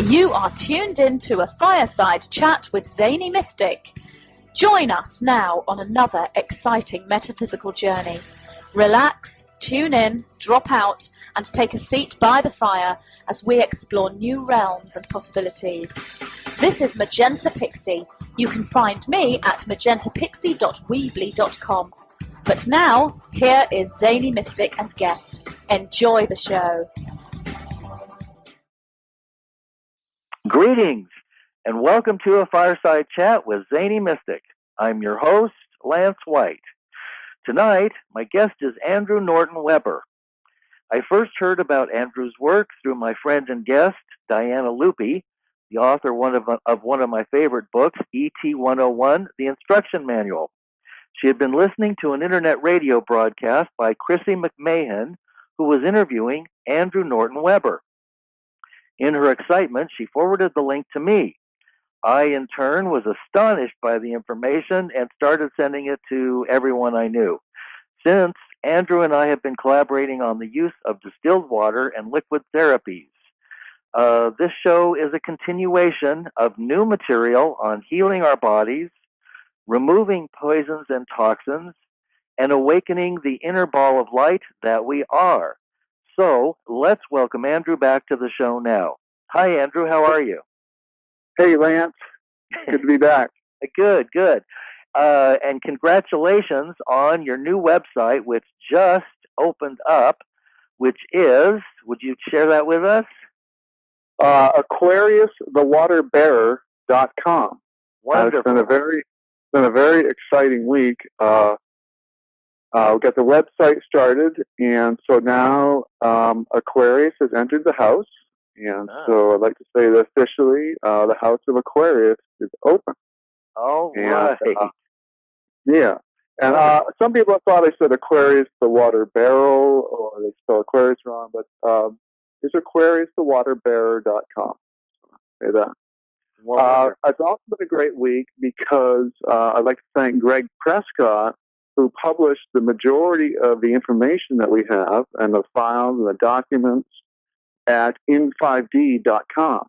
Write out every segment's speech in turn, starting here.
You are tuned in to a fireside chat with Zany Mystic. Join us now on another exciting metaphysical journey. Relax, tune in, drop out, and take a seat by the fire as we explore new realms and possibilities. This is Magenta Pixie. You can find me at magentapixie.weebly.com. But now, here is Zany Mystic and guest. Enjoy the show. Greetings, and welcome to a fireside chat with Zany Mystic. I'm your host, Lance White. Tonight, my guest is Andrew Norton Weber. I first heard about Andrew's work through my friend and guest, Diana Lupi, the author of one of my favorite books, ET 101, The Instruction Manual. She had been listening to an internet radio broadcast by Chrissy McMahon, who was interviewing Andrew Norton Weber. In her excitement, she forwarded the link to me. I, in turn, was astonished by the information and started sending it to everyone I knew. Since, Andrew and I have been collaborating on the use of distilled water and liquid therapies. This show is a continuation of new material on healing our bodies, removing poisons and toxins, and awakening the inner ball of light that we are. So, let's welcome Andrew back to the show now. Hi, Andrew. How are you? Hey, Lance. Good to be back. Good. And congratulations on your new website, which just opened up, which is, would you share that with us? AquariusTheWaterBearer.com. Wonderful. It's been a very exciting week. We got the website started, and so now Aquarius has entered the house, and so I'd like to say that officially the house of Aquarius is open. All right. Yeah, and some people thought I said Aquarius the water barrel, or they spell Aquarius wrong, but it's AquariusTheWaterBearer.com. Say that. It's also been a great week because I'd like to thank Greg Prescott, who published the majority of the information that we have and the files and the documents at in5d.com.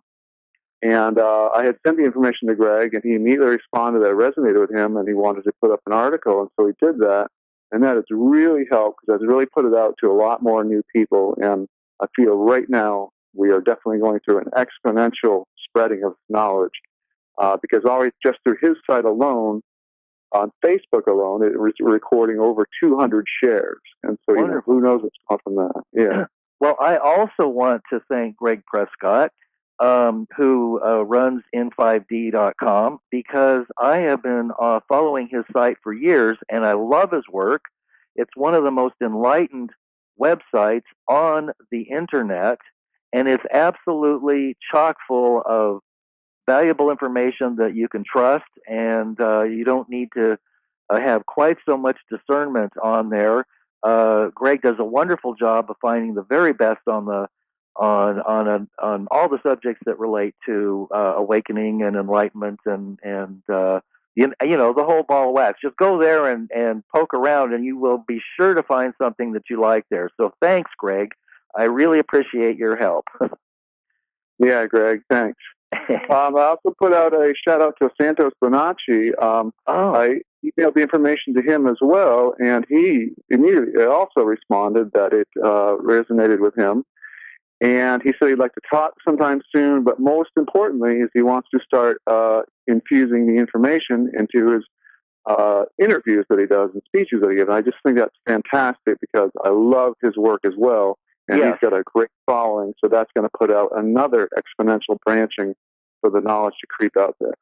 And I had sent the information to Greg, and he immediately responded that it resonated with him, and he wanted to put up an article, and so he did that. And that has really helped because it's really put it out to a lot more new people. And I feel right now we are definitely going through an exponential spreading of knowledge because already just through his site alone, on Facebook alone, it was recording over 200 shares. And so, who knows what's come from that. Yeah. Well, I also want to thank Greg Prescott, who runs in5d.com, because I have been following his site for years, and I love his work. It's one of the most enlightened websites on the internet, and it's absolutely chock full of valuable information that you can trust, and you don't need to have quite so much discernment on there. Greg does a wonderful job of finding the very best on all the subjects that relate to awakening and enlightenment and the whole ball of wax. Just go there and poke around, and you will be sure to find something that you like there. So thanks, Greg. I really appreciate your help. Yeah, Greg, thanks. I also put out a shout out to Santos Bonacci. I emailed the information to him as well, and he immediately also responded that it resonated with him. And he said he'd like to talk sometime soon, but most importantly is he wants to start infusing the information into his interviews that he does and speeches that he gives. And I just think that's fantastic because I love his work as well. And he's got a great following, so that's going to put out another exponential branching for the knowledge to creep out there.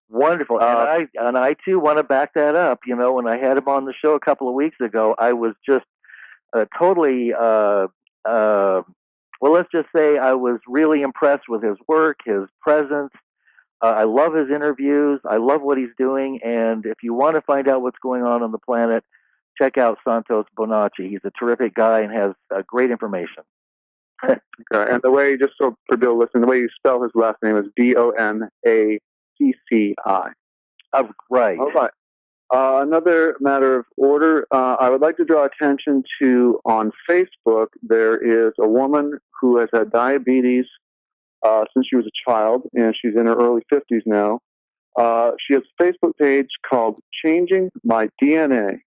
Wonderful. And I too want to back that up. You know, when I had him on the show a couple of weeks ago, I was just totally, let's just say I was really impressed with his work, his presence. I love his interviews. I love what he's doing. And if you want to find out what's going on the planet, check out Santos Bonacci. He's a terrific guy and has great information. Okay. And the way, just so for Bill listening, the way you spell his last name is Bonacci. Right. All right. Another matter of order, I would like to draw attention to on Facebook, there is a woman who has had diabetes since she was a child, and she's in her early 50s now. She has a Facebook page called Changing My DNA.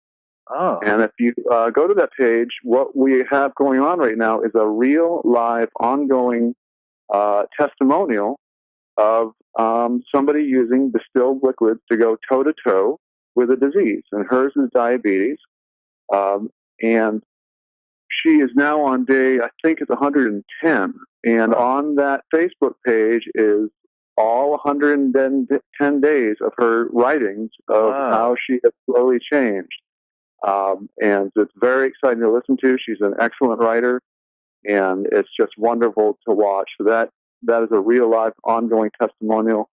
Oh. And if you go to that page, what we have going on right now is a real, live, ongoing testimonial of somebody using distilled liquids to go toe-to-toe with a disease. And hers is diabetes. And she is now on day, I think it's 110. And on that Facebook page is all 110 days of her writings of how she has slowly changed. And it's very exciting to listen to. She's an excellent writer, and it's just wonderful to watch. So that is a real life, ongoing testimonial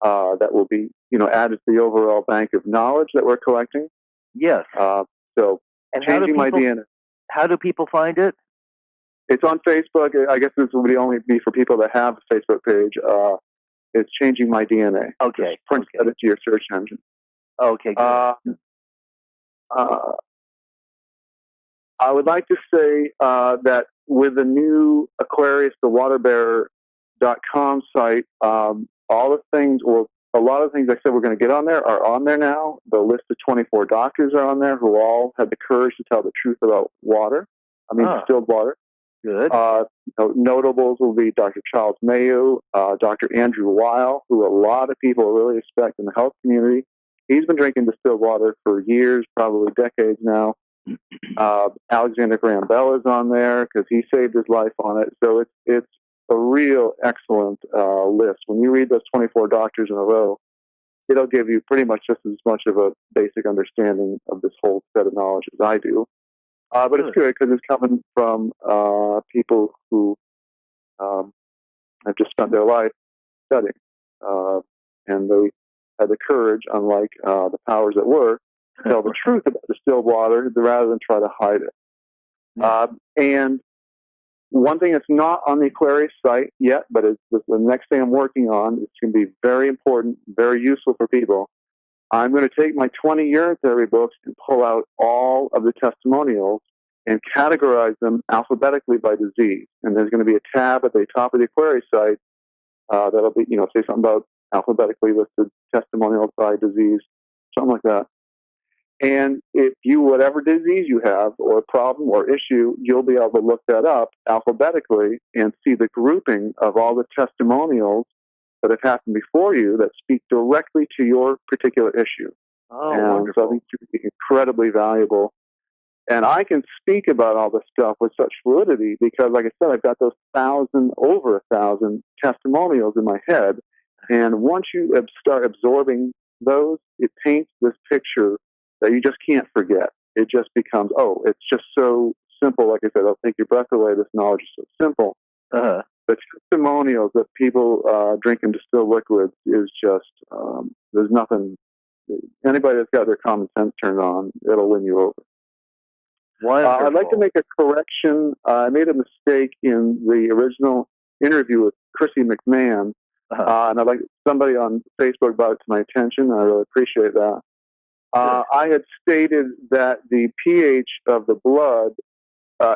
that will be, added to the overall bank of knowledge that we're collecting. Yes. So, and Changing My DNA. How do people find it? It's on Facebook. I guess this would only be for people that have a Facebook page. It's Changing My DNA. Okay. Just print that into your search engine. Okay, good. I would like to say that with the new Aquarius, the waterbearer.com site, all the things, or a lot of the things I said we're going to get on there are on there now. The list of 24 doctors are on there who all had the courage to tell the truth about water. Distilled water. Good. Notables will be Dr. Charles Mayo, Dr. Andrew Weil, who a lot of people really respect in the health community. He's been drinking distilled water for years, probably decades now. Alexander Graham Bell is on there because he saved his life on it. So it's a real excellent list. When you read those 24 doctors in a row, it'll give you pretty much just as much of a basic understanding of this whole set of knowledge as I do. But it's good because it's coming from people who have just spent their life studying. And they had the courage, unlike the powers that were, to tell the truth about distilled water rather than try to hide it. And one thing that's not on the Aquarius site yet, but it's the next thing I'm working on, it's going to be very important, very useful for people. I'm going to take my 20 urine therapy books and pull out all of the testimonials and categorize them alphabetically by disease. And there's going to be a tab at the top of the Aquarius site that'll be, say something about alphabetically listed testimonials by disease, something like that. And if whatever disease you have or problem or issue, you'll be able to look that up alphabetically and see the grouping of all the testimonials that have happened before you that speak directly to your particular issue. Oh, and wonderful. So I think it's going to be incredibly valuable. And I can speak about all this stuff with such fluidity because, like I said, I've got those over 1,000 testimonials in my head. And once you start absorbing those, it paints this picture that you just can't forget. It just becomes, it's just so simple. Like I said, it'll take your breath away. This knowledge is so simple. Uh-huh. The testimonials that people drinking distilled liquids is just, there's nothing, anybody that's got their common sense turned on, it'll win you over. I'd like to make a correction. I made a mistake in the original interview with Chrissy McMahon, and I'd like somebody on Facebook brought it to my attention. I really appreciate that. I had stated that the pH of the blood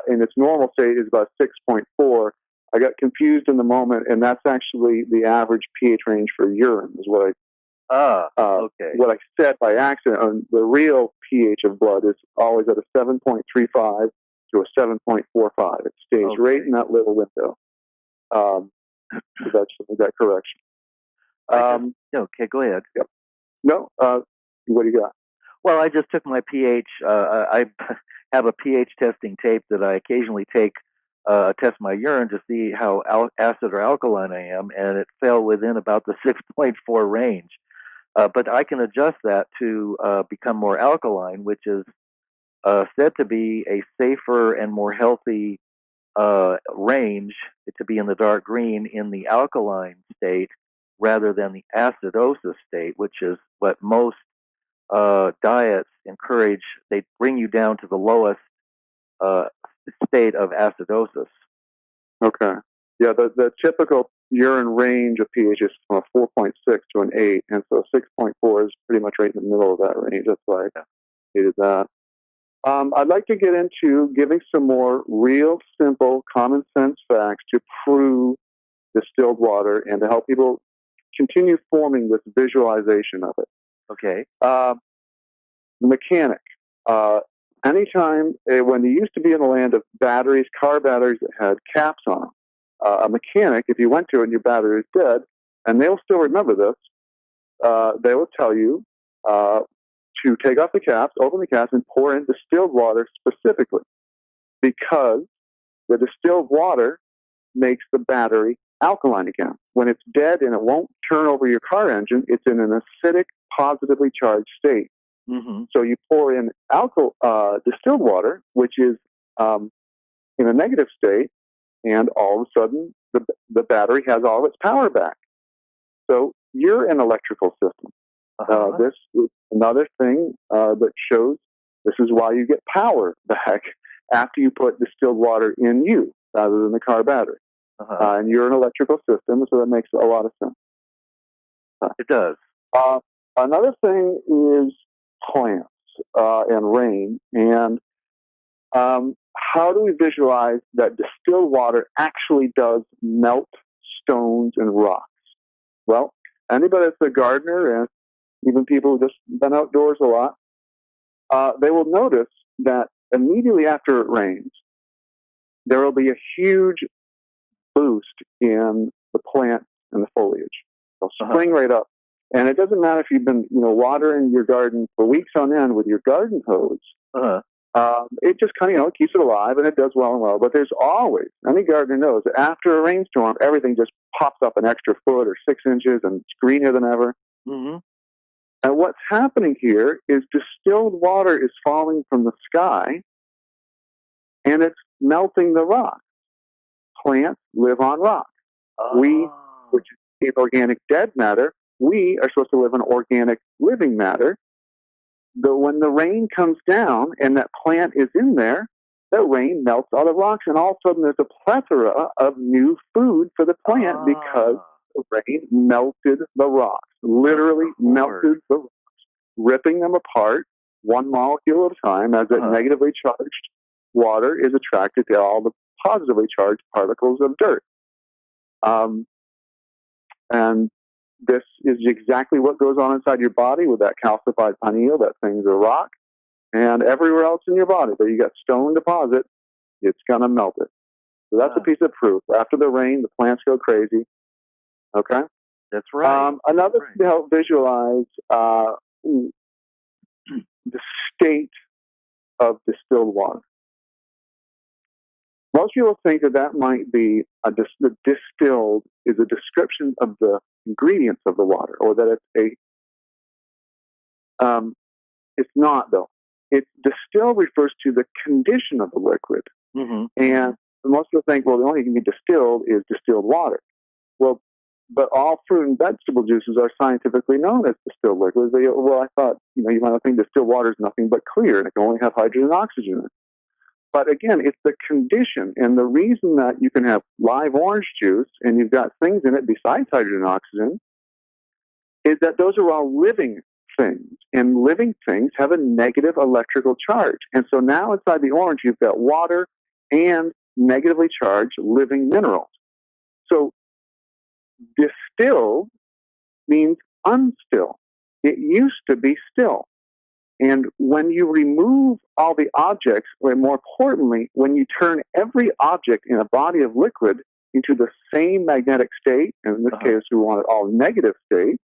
in its normal state is about 6.4. I got confused in the moment, and that's actually the average pH range for urine, is what what I said by accident. The real pH of blood is always at a 7.35 to a 7.45. It stays right in that little window. So that's that correction. Okay, go ahead. Yep. No, what do you got? Well, I just took my pH. I have a pH testing tape that I occasionally test my urine to see how acid or alkaline I am, and it fell within about the 6.4 range. But I can adjust that to become more alkaline, which is said to be a safer and more healthy range to be in the dark green in the alkaline state rather than the acidosis state, which is what most diets encourage. They bring you down to the lowest state of acidosis. Okay. Yeah, the typical urine range of pH is from a 4.6 to an 8, and so 6.4 is pretty much right in the middle of that range. That's why I stated that. I'd like to get into giving some more real, simple, common sense facts to prove distilled water and to help people continue forming this visualization of it. Okay. Mechanic. Anytime, when you used to be in the land of batteries, car batteries that had caps on them, a mechanic, if you went to it and your battery is dead, and they'll still remember this, they will tell you to take off the caps, open the caps, and pour in distilled water specifically, because the distilled water makes the battery alkaline again. When it's dead and it won't turn over your car engine, it's in an acidic, positively charged state. Mm-hmm. So you pour in distilled water, which is in a negative state, and all of a sudden the battery has all of its power back. So you're an electrical system. This is another thing that shows this is why you get power back after you put distilled water in you rather than the car battery. And you're an electrical system, so that makes a lot of sense. It does. Another thing is plants and rain. And how do we visualize that distilled water actually does melt stones and rocks? Well, anybody that's a gardener, and even people who've just been outdoors a lot, they will notice that immediately after it rains, there will be a huge boost in the plants and the foliage. They'll spring right up. And it doesn't matter if you've been, watering your garden for weeks on end with your garden hose. It just kind of, keeps it alive, and it does well and well. But there's always, any gardener knows, that after a rainstorm, everything just pops up an extra foot or 6 inches, and it's greener than ever. Mm-hmm. And what's happening here is distilled water is falling from the sky, and it's melting the rock. Plants live on rock. We, which is organic dead matter, we are supposed to live on organic living matter. But when the rain comes down and that plant is in there, that rain melts all the rocks, and all of a sudden there's a plethora of new food for the plant because the rain melted the rocks, literally melted the rocks, ripping them apart one molecule at a time as that negatively charged water is attracted to all the positively charged particles of dirt. And this is exactly what goes on inside your body with that calcified pineal. That thing's a rock. And everywhere else in your body that you got stone deposit, it's going to melt it. So that's a piece of proof. After the rain, the plants go crazy. Okay? That's right. Another thing to help visualize the state of distilled water. Most people think that might be the distilled is a description of the ingredients of the water, or that it's not, though. Distilled refers to the condition of the liquid. Mm-hmm. And most people think, well, the only thing distilled is distilled water. Well, but all fruit and vegetable juices are scientifically known as distilled liquids. I thought, you might think distilled water is nothing but clear, and it can only have hydrogen and oxygen in it. But again, it's the condition, and the reason that you can have live orange juice and you've got things in it besides hydrogen and oxygen is that those are all living things, and living things have a negative electrical charge. And so now inside the orange, you've got water and negatively charged living minerals. So distilled means unstill. It used to be still. And when you remove all the objects, or more importantly, when you turn every object in a body of liquid into the same magnetic state, and in this case we want it all negative state,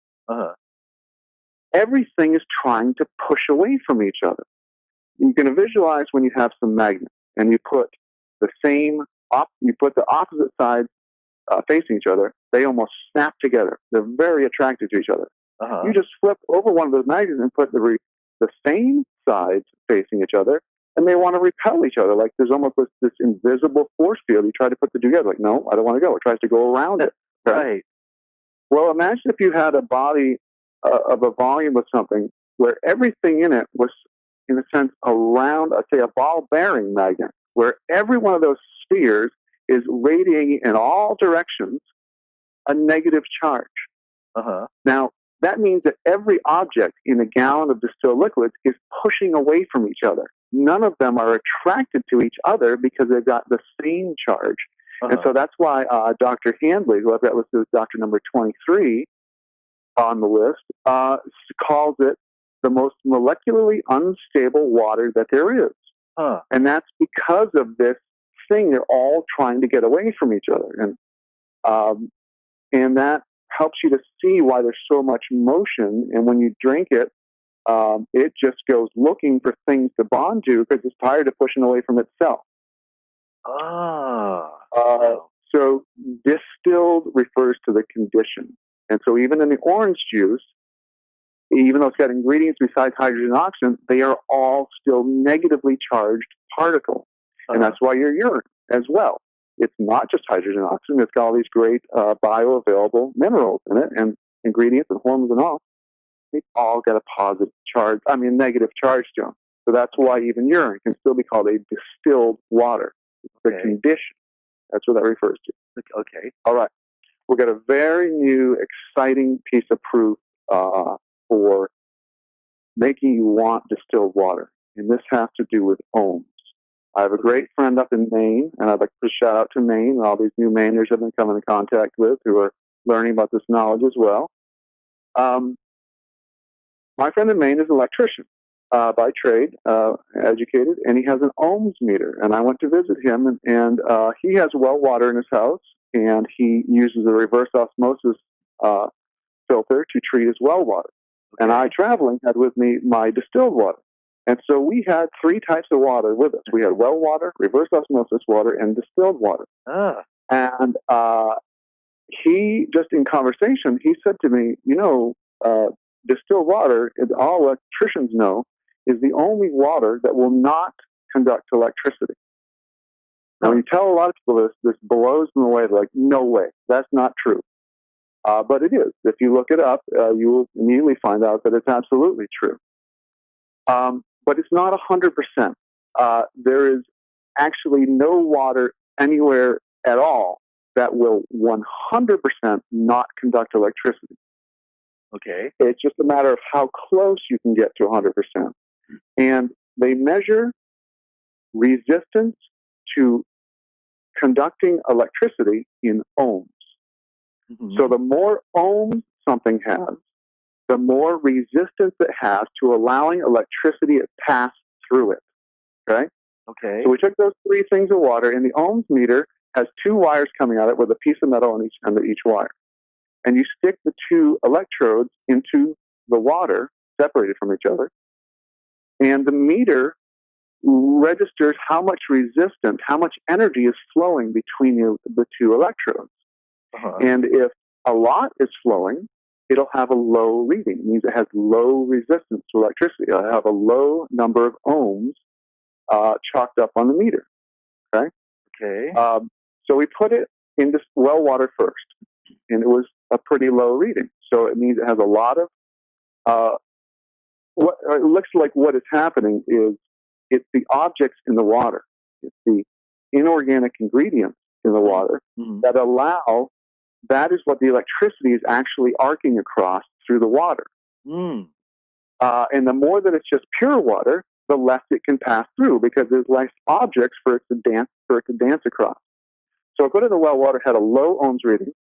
everything is trying to push away from each other. You can visualize when you have some magnets and you put the opposite sides facing each other, they almost snap together. They're very attracted to each other. You just flip over one of those magnets and put the same sides facing each other, and they want to repel each other. Like there's almost this invisible force field. You try to put them together. Like, no, I don't want to go. It tries to go around it. Okay? Right. Well, imagine if you had a body of a volume of something where everything in it was, in a sense, around, say, a ball-bearing magnet, where every one of those spheres is radiating in all directions a negative charge. Now, that means that every object in a gallon of distilled liquids is pushing away from each other. None of them are attracted to each other because they've got the same charge. And so that's why Dr. Handley, who I've got listed as Dr. number 23 on the list, calls it the most molecularly unstable water that there is. And that's because of this thing. They're all trying to get away from each other. And that helps you to see why there's so much motion. And when you drink it, it just goes looking for things to bond to because it's tired of pushing away from itself. So distilled refers to the condition. And so even in the orange juice, even though it's got ingredients besides hydrogen and oxygen, they are all still negatively charged particles. And that's why your urine as well. It's not just hydrogen and oxygen. It's got all these great bioavailable minerals in it and ingredients and hormones and all. They all get a negative charge to them. So that's why even urine can still be called a distilled water. It's the condition. That's what that refers to. Okay. All right. We've got a very new, exciting piece of proof for making you want distilled water. And this has to do with ohms. I have a great friend up in Maine, and I'd like to shout out to Maine and all these new Mainers I've been coming in contact with who are learning about this knowledge as well. My friend in Maine is an electrician by trade, educated, and he has an ohms meter. And I went to visit him, and he has well water in his house, and he uses a reverse osmosis filter to treat his well water. And I, traveling, had with me my distilled water. And so we had 3 types of water with us. We had well water, reverse osmosis water, and distilled water. And he, just in conversation, he said to me, distilled water, all electricians know, is the only water that will not conduct electricity. Now, when you tell a lot of people this blows them away. They're like, no way, that's not true. But it is. If you look it up, you will immediately find out that it's absolutely true. But it's not 100%. There is actually no water anywhere at all that will 100% not conduct electricity. Okay. It's just a matter of how close you can get to 100%. And they measure resistance to conducting electricity in ohms. So the more ohms something has, the more resistance it has to allowing electricity to pass through it. Okay? Okay. So we took those 3 things of water, and the ohms meter has 2 wires coming out of it with a piece of metal on each end of each wire. And you stick the 2 electrodes into the water, separated from each other, and the meter registers how much resistance, how much energy is flowing between the 2 electrodes. And if a lot is flowing, it'll have a low reading. It means it has low resistance to electricity. It'll have a low number of ohms chalked up on the meter. Okay? Okay. So we put it in this well water first, and it was a pretty low reading. So it means it has a lot of what it looks like. What is happening is it's the objects in the water, it's the inorganic ingredients in the water that allow. That is what the electricity is actually arcing across through the water. And the more that it's just pure water, the less it can pass through because there's less objects for it to dance across. So I put it in the well water, had a low ohms reading.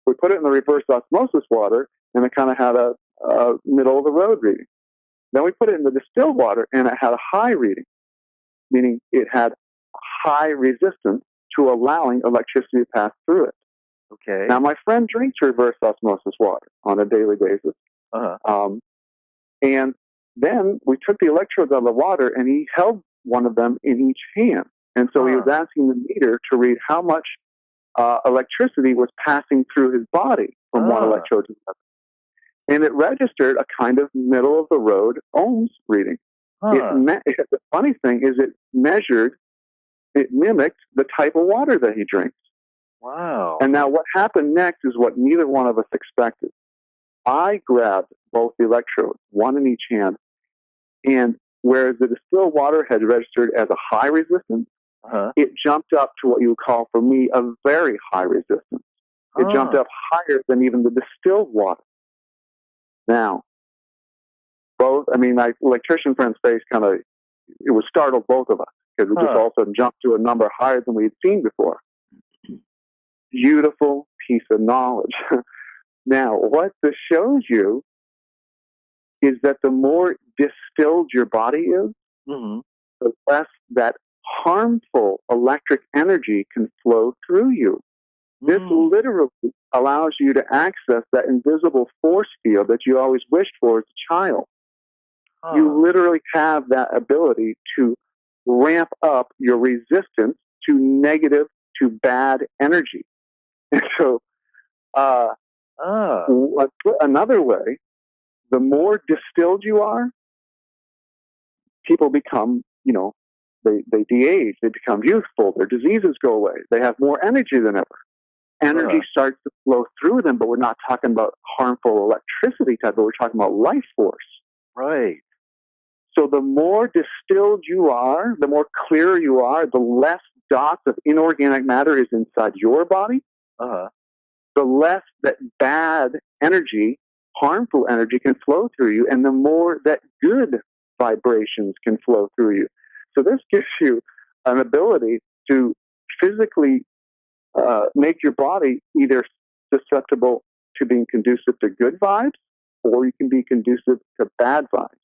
We put it in the reverse osmosis water, and it kind of had a middle of the road reading. Then we put it in the distilled water, and it had a high reading, meaning it had high resistance to allowing electricity to pass through it. Okay. Now, my friend drinks reverse osmosis water on a daily basis. And then we took the electrodes out of the water, and he held one of them in each hand. And so he was asking the meter to read how much electricity was passing through his body from one electrode to the other. And it registered a kind of middle-of-the-road ohms reading. The funny thing is it mimicked the type of water that he drinks. Wow. And now what happened next is what neither one of us expected. I grabbed both the electrodes, one in each hand, and whereas the distilled water had registered as a high resistance, it jumped up to what you would call, for me, a very high resistance. It jumped up higher than even the distilled water. Now, my electrician friend's face it was startled both of us because it just all of a sudden jumped to a number higher than we had seen before. beautiful piece of knowledge. Now, what this shows you is that the more distilled your body is, the less that harmful electric energy can flow through you. This literally allows you to access that invisible force field that you always wished for as a child. You literally have that ability to ramp up your resistance to negative, to bad energy. And so, another way, the more distilled you are, people become, they de-age, they become youthful, their diseases go away, they have more energy than ever. Energy starts to flow through them, but we're not talking about harmful electricity type, but we're talking about life force. Right. So the more distilled you are, the more clear you are, the less dots of inorganic matter is inside your body, the less that bad energy, harmful energy can flow through you, and the more that good vibrations can flow through you. So this gives you an ability to physically make your body either susceptible to being conducive to good vibes, or you can be conducive to bad vibes.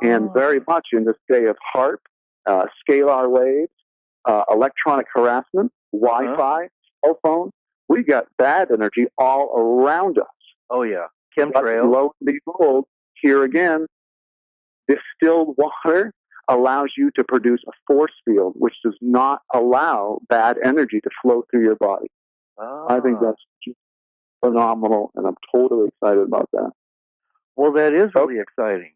And very much in this day of HARP, scalar waves, electronic harassment, Wi-Fi, cell phone, we got bad energy all around us. Oh, yeah. Chemtrails. Lo and behold, here again, distilled water allows you to produce a force field which does not allow bad energy to flow through your body. I think that's just phenomenal, and I'm totally excited about that. Well, that is really exciting.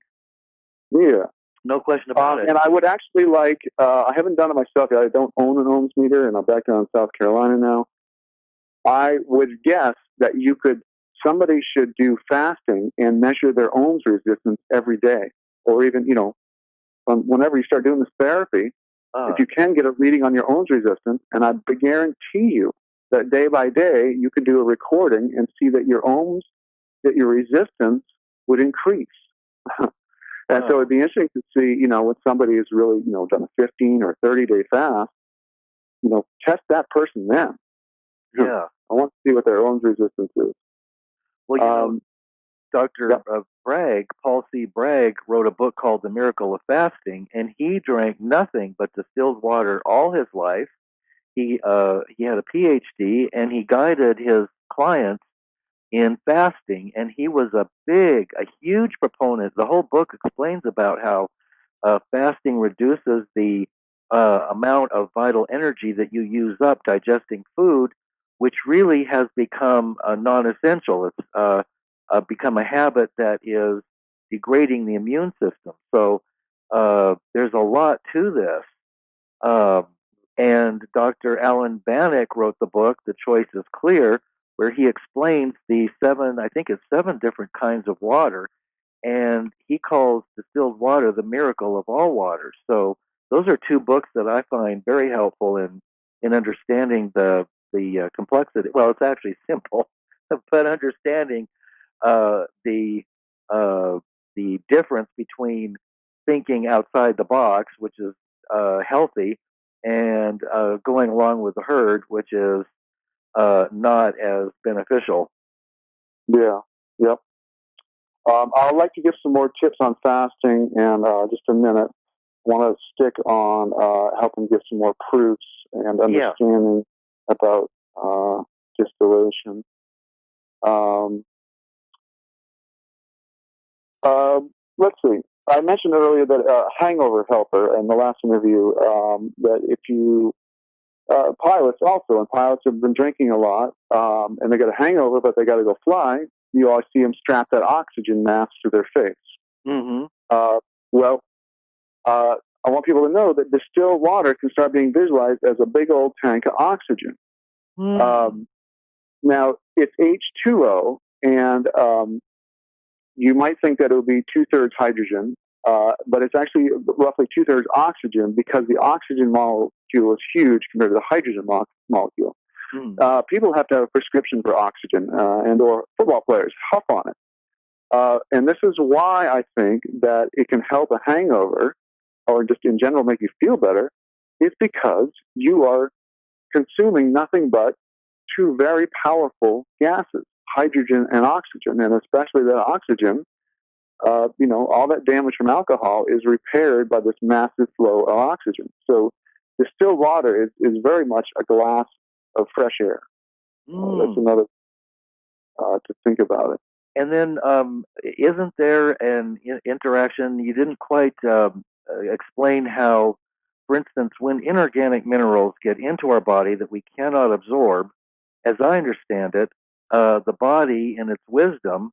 Yeah. No question about it. And I would actually like, I haven't done it myself yet. I don't own an ohms meter, and I'm back down in South Carolina now. I would guess that somebody should do fasting and measure their ohms resistance every day, or even, whenever you start doing this therapy, if you can get a reading on your ohms resistance, and I guarantee you that day by day you could do a recording and see that your ohms, that your resistance would increase. And so it'd be interesting to see, when somebody has really, done a 15 or 30-day fast, test that person then. Yeah. I want to see what their ohms resistance is. Well, Dr. Bragg, Paul C. Bragg, wrote a book called The Miracle of Fasting, and he drank nothing but distilled water all his life. He had a PhD, and he guided his clients in fasting, and he was a huge proponent. The whole book explains about how fasting reduces the amount of vital energy that you use up digesting food, which really has become non-essential. It's become a habit that is degrading the immune system. So there's a lot to this. And Dr. Alan Bannock wrote the book, The Choice is Clear, where he explains the seven different kinds of water, and he calls distilled water the miracle of all waters. So those are two books that I find very helpful in understanding the complexity. Well, it's actually simple, but understanding the difference between thinking outside the box, which is healthy, and going along with the herd, which is not as beneficial. Yeah. Yep. I'd like to give some more tips on fasting in just a minute. I want to stick on helping give some more proofs and understanding about distillation. Let's see. I mentioned earlier that hangover helper in the last interview, that if you pilots also, and pilots have been drinking a lot, and they got a hangover, but they got to go fly. You always see them strap that oxygen mask to their face. Mm-hmm. I want people to know that distilled water can start being visualized as a big old tank of oxygen. Mm-hmm. Now, it's H2O, and you might think that it would be 2/3 hydrogen, but it's actually roughly 2/3 oxygen, because the oxygen molecule is huge compared to the hydrogen molecule. People have to have a prescription for oxygen, and/or football players huff on it. And this is why I think that it can help a hangover, or just in general make you feel better, is because you are consuming nothing but two very powerful gases, hydrogen and oxygen, and especially the oxygen. All that damage from alcohol is repaired by this massive flow of oxygen. So distilled water is very much a glass of fresh air. That's another to think about it. And then, isn't there an interaction? You didn't quite explain how, for instance, when inorganic minerals get into our body that we cannot absorb, as I understand it, the body, in its wisdom,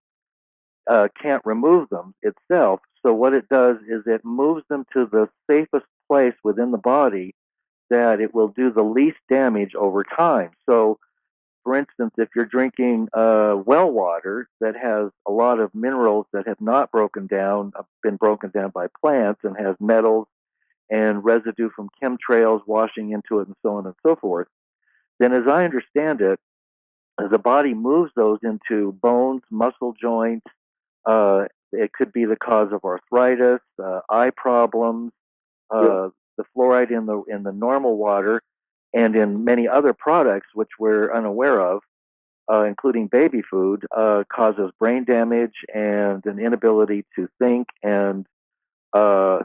can't remove them itself. So what it does is it moves them to the safest place within the body that it will do the least damage over time. So, for instance, if you're drinking well water that has a lot of minerals that have not been broken down by plants, and has metals and residue from chemtrails washing into it and so on and so forth, then as I understand it, the body moves those into bones, muscle joints. It could be the cause of arthritis, eye problems, the fluoride in the normal water, and in many other products which we're unaware of, including baby food, causes brain damage and an inability to think and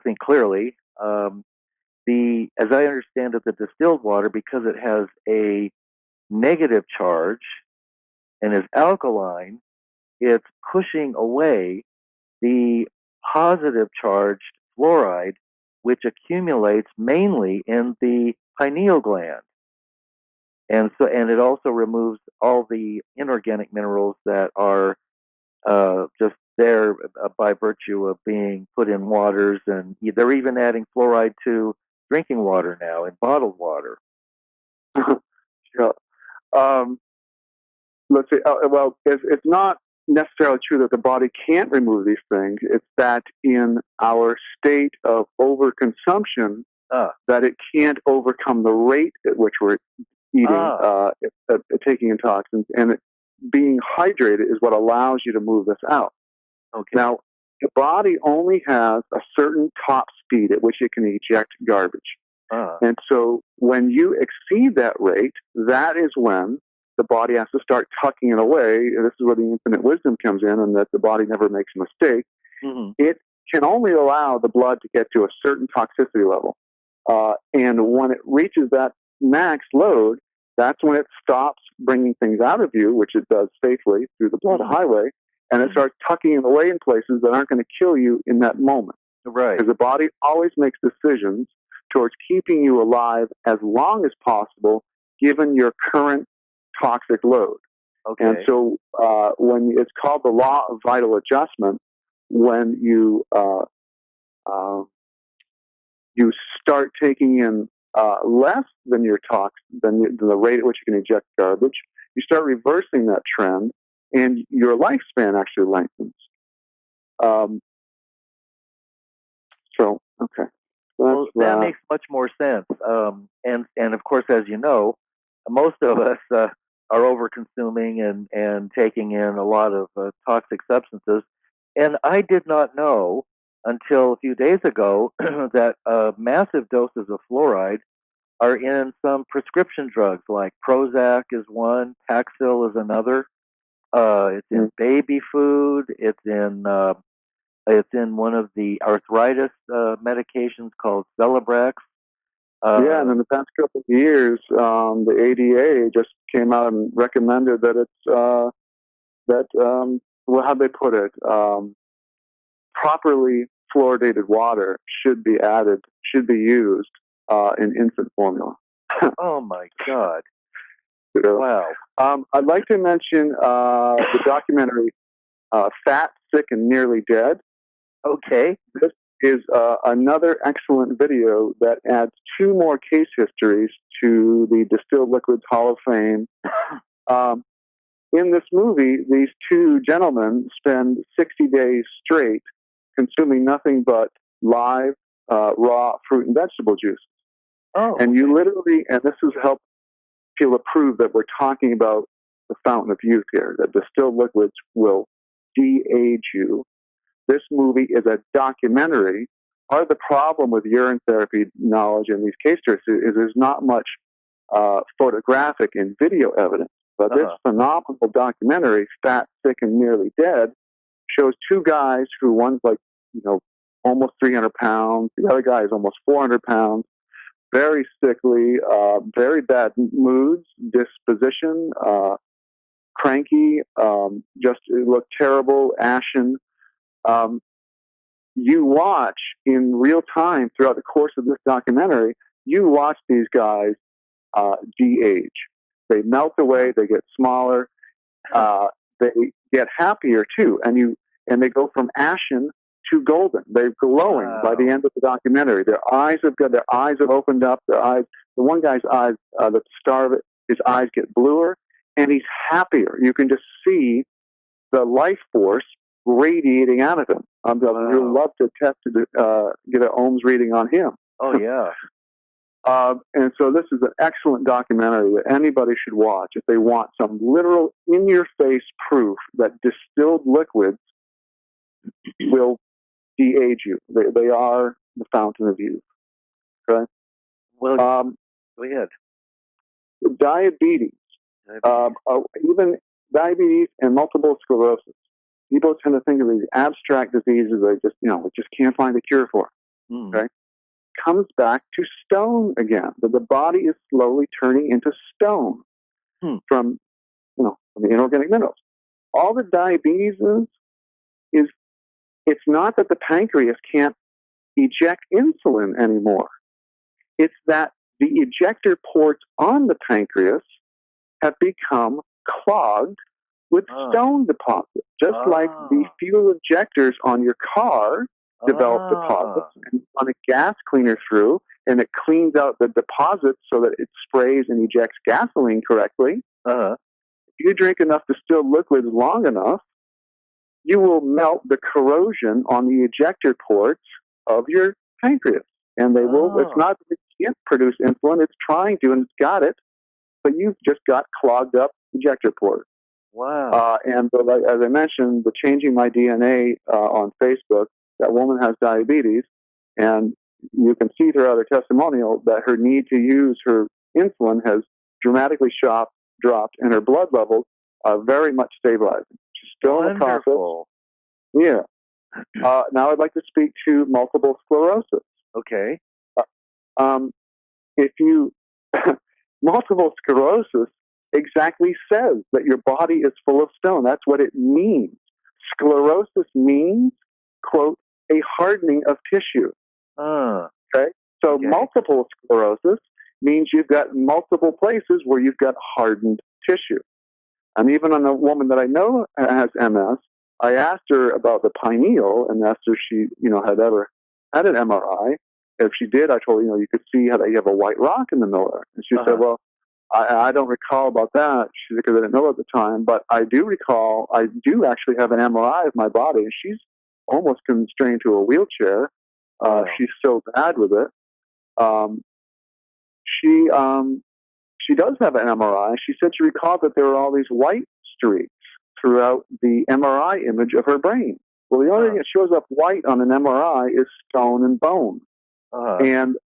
think clearly. As I understand it, the distilled water, because it has a negative charge and is alkaline, it's pushing away the positive charged fluoride, which accumulates mainly in the pineal gland. And it also removes all the inorganic minerals that are just there by virtue of being put in waters, and they're even adding fluoride to drinking water now in bottled water. Yeah. Let's see. Well, it's not necessarily true that the body can't remove these things. It's that in our state of overconsumption, that it can't overcome the rate at which we're eating, taking in toxins, and being hydrated is what allows you to move this out. Okay. Now, the body only has a certain top speed at which it can eject garbage. And so when you exceed that rate, that is when the body has to start tucking it away. And this is where the infinite wisdom comes in, and that the body never makes a mistake. Mm-hmm. It can only allow the blood to get to a certain toxicity level. And when it reaches that max load, that's when it stops bringing things out of you, which it does safely through the blood highway, and it starts tucking it away in places that aren't going to kill you in that moment. Right. Because the body always makes decisions towards keeping you alive as long as possible, given your current toxic load. Okay. And so when it's called the law of vital adjustment, when you you start taking in less than your than the rate at which you can eject garbage, you start reversing that trend, and your lifespan actually lengthens. Okay. Well, that makes much more sense. And of course, as you know, most of us are over-consuming and taking in a lot of toxic substances. And I did not know until a few days ago that massive doses of fluoride are in some prescription drugs, like Prozac is one, Paxil is another. It's in baby food. It's in one of the arthritis medications called Celebrex. And in the past couple of years, the ADA just came out and recommended that how'd they put it? Properly fluoridated water should be used in infant formula. Oh my God! Wow. I'd like to mention the documentary "Fat, Sick, and Nearly Dead." Okay. This is another excellent video that adds two more case histories to the Distilled Liquids Hall of Fame. In this movie, these two gentlemen spend 60 days straight consuming nothing but live, raw fruit and vegetable juices. Oh. And you literally, and this has helped people prove that we're talking about the fountain of youth here, that distilled liquids will de-age you. This movie is a documentary. Part of the problem with urine therapy knowledge in these case stories is there's not much photographic and video evidence. But this phenomenal documentary, Fat, Sick, and Nearly Dead, shows two guys who one's like, almost 300 pounds. The other guy is almost 400 pounds. Very sickly, very bad moods, disposition, cranky, just looked terrible, ashen. You watch in real time throughout the course of this documentary, you watch these guys de-age. They melt away, they get smaller, they get happier too, and they go from ashen to golden. They're glowing by the end of the documentary. Their eyes have opened up. The one guy's eyes, the star of it, his eyes get bluer, and he's happier. You can just see the life force radiating out of him. You'd love to test to get an Ohms reading on him. Oh yeah. And so this is an excellent documentary that anybody should watch if they want some literal in-your-face proof that distilled liquids will de-age you. They are the fountain of youth. Okay? Well, go ahead. Diabetes. Even diabetes and multiple sclerosis. People tend to think of these abstract diseases they just can't find a cure for. Okay? Comes back to stone again. That the body is slowly turning into stone from the inorganic minerals. All the diabetes is it's not that the pancreas can't eject insulin anymore. It's that the ejector ports on the pancreas have become clogged with stone deposits, just like the fuel injectors on your car develop deposits, and run a gas cleaner through, and it cleans out the deposits so that it sprays and ejects gasoline correctly. If you drink enough distilled liquids long enough, you will melt the corrosion on the ejector ports of your pancreas. And they will, it's not that it can't produce insulin, it's trying to, and it's got it, but you've just got clogged up ejector ports. Wow. And as I mentioned, the Changing My DNA on Facebook, that woman has diabetes, and you can see throughout her testimonial that her need to use her insulin has dramatically dropped, and her blood levels are very much stabilizing. She's still in the process. Yeah. Now I'd like to speak to multiple sclerosis. Okay. Multiple sclerosis exactly says that your body is full of stone. That's what it means. Sclerosis means, quote, a hardening of tissue. Okay? So multiple sclerosis means you've got multiple places where you've got hardened tissue. And even on a woman that I know has MS, I asked her about the pineal and asked her if she, had ever had an MRI. If she did, I told her, you could see how you have a white rock in the middle there. And she said, well, I don't recall about that. She said, because I didn't know at the time. But I do recall, I do actually have an MRI of my body. And she's almost constrained to a wheelchair. She's so bad with it. She does have an MRI. She said she recalled that there were all these white streaks throughout the MRI image of her brain. Well, the only thing that shows up white on an MRI is stone and bone. And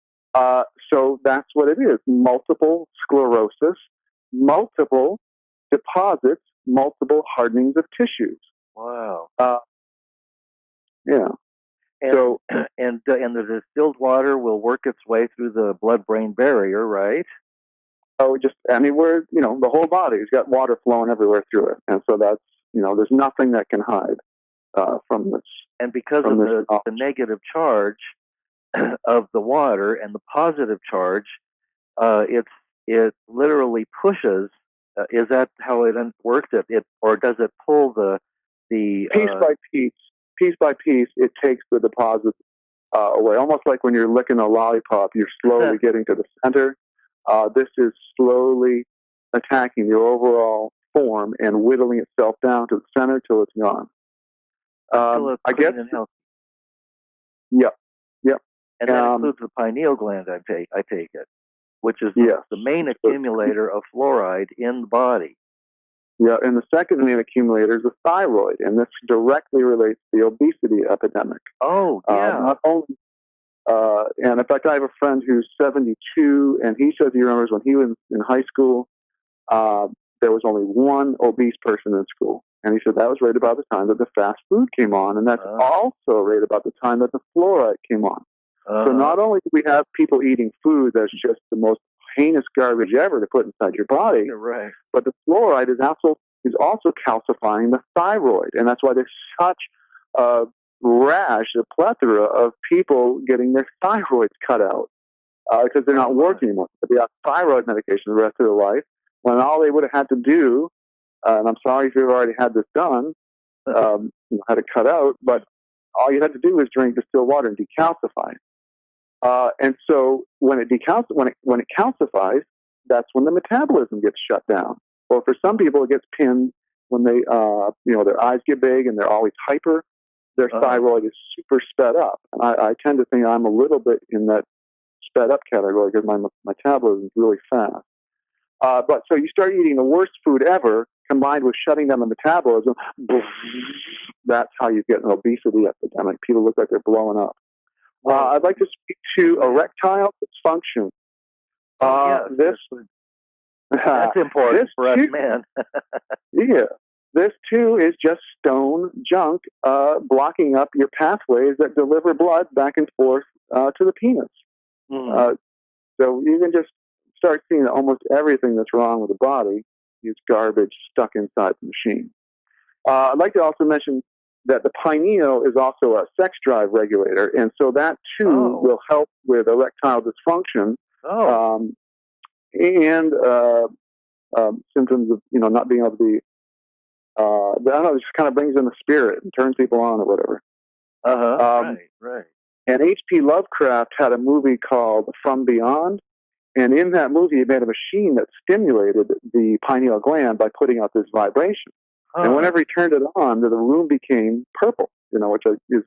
so that's what it is. Multiple sclerosis, multiple deposits, multiple hardenings of tissues. Wow. Yeah. And the distilled water will work its way through the blood-brain barrier, right? Oh, just anywhere, the whole body's got water flowing everywhere through it. And so that's, there's nothing that can hide from this. And because of the negative charge of the water and the positive charge, it literally pushes. Is that how it works? Or does it pull the piece by piece? It takes the deposits away, almost like when you're licking a lollipop. You're slowly getting to the center. This is slowly attacking your overall form and whittling itself down to the center till it's gone. I guess. Yep. And that includes the pineal gland, I take it, which is the main accumulator of fluoride in the body. Yeah, and the second main accumulator is the thyroid, and this directly relates to the obesity epidemic. Oh, yeah. And in fact, I have a friend who's 72, and he says he remembers when he was in high school, there was only one obese person in school. And he said that was right about the time that the fast food came on, and that's also right about the time that the fluoride came on. So not only do we have people eating food that's just the most heinous garbage ever to put inside your body, Right. but the fluoride is also calcifying the thyroid, and that's why there's such a plethora of people getting their thyroids cut out because they're not working anymore. But they have thyroid medication the rest of their life, when all they would have had to do, and I'm sorry if you've already had this done, had it cut out, but all you had to do is drink distilled water and decalcify. And so when it calcifies, that's when the metabolism gets shut down. Or for some people, it gets pinned when they, their eyes get big and they're always hyper. Their thyroid is super sped up. And I tend to think I'm a little bit in that sped up category because my metabolism is really fast. But so you start eating the worst food ever, combined with shutting down the metabolism. That's how you get an obesity epidemic. People look like they're blowing up. I'd like to speak to erectile dysfunction. That's important for us men. Yeah. This, too, is just stone junk blocking up your pathways that deliver blood back and forth to the penis. So you can just start seeing that almost everything that's wrong with the body is garbage stuck inside the machine. I'd like to also mention that the pineal is also a sex drive regulator, and so that too will help with erectile dysfunction and symptoms of not being able to be. I don't know. It just kind of brings in the spirit and turns people on or whatever. Right. And H.P. Lovecraft had a movie called From Beyond, and in that movie, he made a machine that stimulated the pineal gland by putting out this vibration. And whenever he turned it on, the room became purple, which is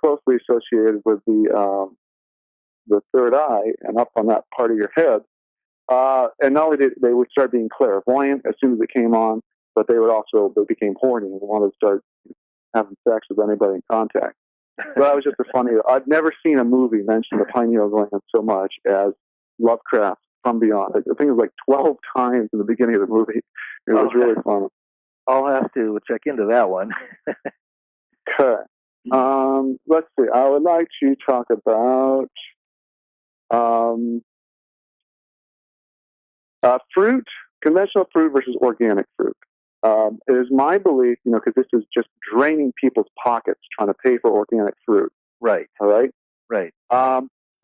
closely associated with the third eye and up on that part of your head. And not only did they would start being clairvoyant as soon as it came on, but they became horny and wanted to start having sex with anybody in contact. But that was just I've never seen a movie mention the pineal gland so much as Lovecraft From Beyond. I think it was like 12 times in the beginning of the movie. It was really fun. I'll have to check into that one. Okay. Let's see. I would like to talk about fruit, conventional fruit versus organic fruit. It is my belief, because this is just draining people's pockets trying to pay for organic fruit. Right. All right? Right.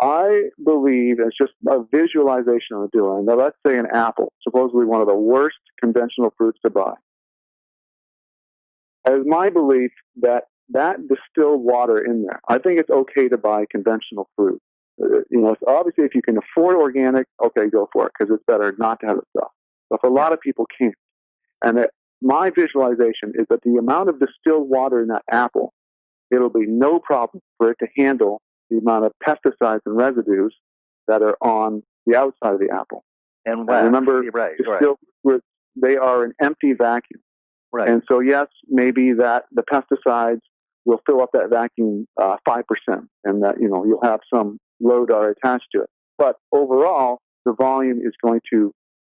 I believe it's just a visualization of doing. Now, let's say an apple, supposedly one of the worst conventional fruits to buy. It is my belief that distilled water in there, I think it's okay to buy conventional fruit. Obviously, if you can afford organic, okay, go for it, because it's better not to have it stuff. But if a lot of people can't, and my visualization is that the amount of distilled water in that apple, it'll be no problem for it to handle the amount of pesticides and residues that are on the outside of the apple. And remember, distilled fruits, they are an empty vacuum. Right. And so, yes, maybe that the pesticides will fill up that vacuum 5%, and that you'll have some load attached to it. But overall, the volume is going to,